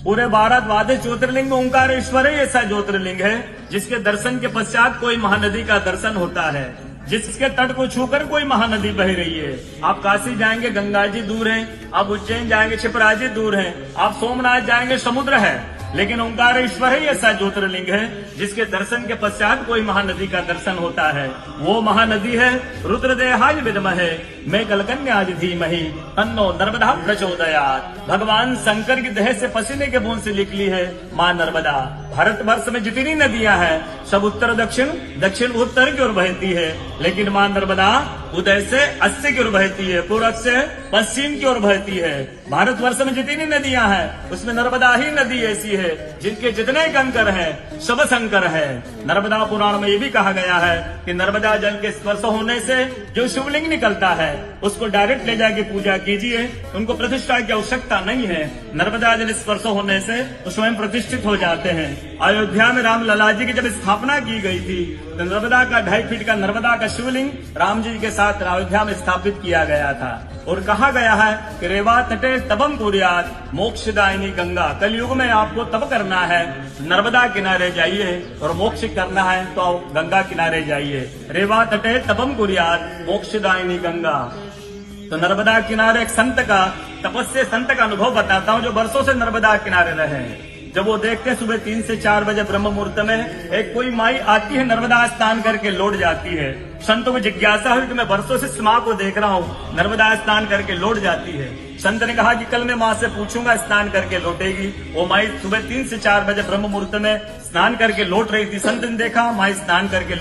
पूरे भारत ज्योतिर्लिंग में ओंकारेश्वर ही ऐसा ज्योतिर्लिंग है जिसके दर्शन के पश्चात कोई महानदी का दर्शन होता है, जिसके तट को छूकर कोई महानदी बह रही है। आप काशी जाएंगे गंगा जी दूर है, आप उज्जैन जाएंगे क्षिप्रा जी दूर है, आप सोमनाथ जाएंगे समुद्र है, लेकिन ओंकारेश्वर ही ऐसा ज्योतिर्लिंग है जिसके दर्शन के पश्चात कोई महानदी का दर्शन होता है। वो महानदी है रुद्रदेहाय विद्महे मैं कलकन्याज धीमहि तन्नो नर्मदा प्रचोदयात्। भगवान शंकर की देह से पसीने के बूंद से निकली है माँ नर्मदा। भारतवर्ष में जितनी नदियां हैं सब उत्तर दक्षिण दक्षिण उत्तर की ओर बहती है, लेकिन माँ नर्मदा उदय से अस्सी की ओर बहती है, पूरब से पश्चिम की ओर बहती है। भारतवर्ष में जितनी नदियां हैं उसमें नर्मदा ही नदी ऐसी है जिनके जितने कंकर हैं सब शंकर है। नर्मदा पुराण में ये भी कहा गया है कि नर्मदा जल के स्पर्श होने से जो शिवलिंग निकलता है उसको डायरेक्ट ले जाके पूजा कीजिए, उनको प्रतिष्ठा की आवश्यकता नहीं है। नर्मदा जल स्पर्श होने से वो स्वयं प्रतिष्ठित हो जाते हैं। अयोध्या में राम लला जी की जब स्थापना की गई थी तो नर्मदा का 2.5 फीट का नर्मदा का शिवलिंग राम जी के साथ अयोध्या में स्थापित किया गया था। और कहा गया है कि रेवा तटे तपम कुर्यात् मोक्षदायिनी गंगा। कलयुग में आपको तप करना है, नर्मदा किनारे जाइए, और मोक्ष करना है तो गंगा किनारे जाइए। रेवा तटे तपम कुर्यात् मोक्षदायिनी गंगा। तो नर्मदा किनारे एक संत का, तपस्या संत का अनुभव बताता हूँ जो वर्षों से नर्मदा किनारे रहे। जब वो देखते हैं सुबह 3 से 4 बजे ब्रह्म मुहूर्त में एक कोई माई आती है, नर्मदा स्नान करके लौट जाती है। संतों को जिज्ञासा हुई कि मैं वर्षों से इस माँ को देख रहा हूँ, नर्मदा स्नान करके लौट जाती है। संत ने कहा कि कल मैं माँ से पूछूंगा, स्नान करके लौटेगी। वो माई सुबह 3 से 4 बजे ब्रह्म मुहूर्त में स्नान करके लौट रही थी। संत ने देखा माई स्नान करके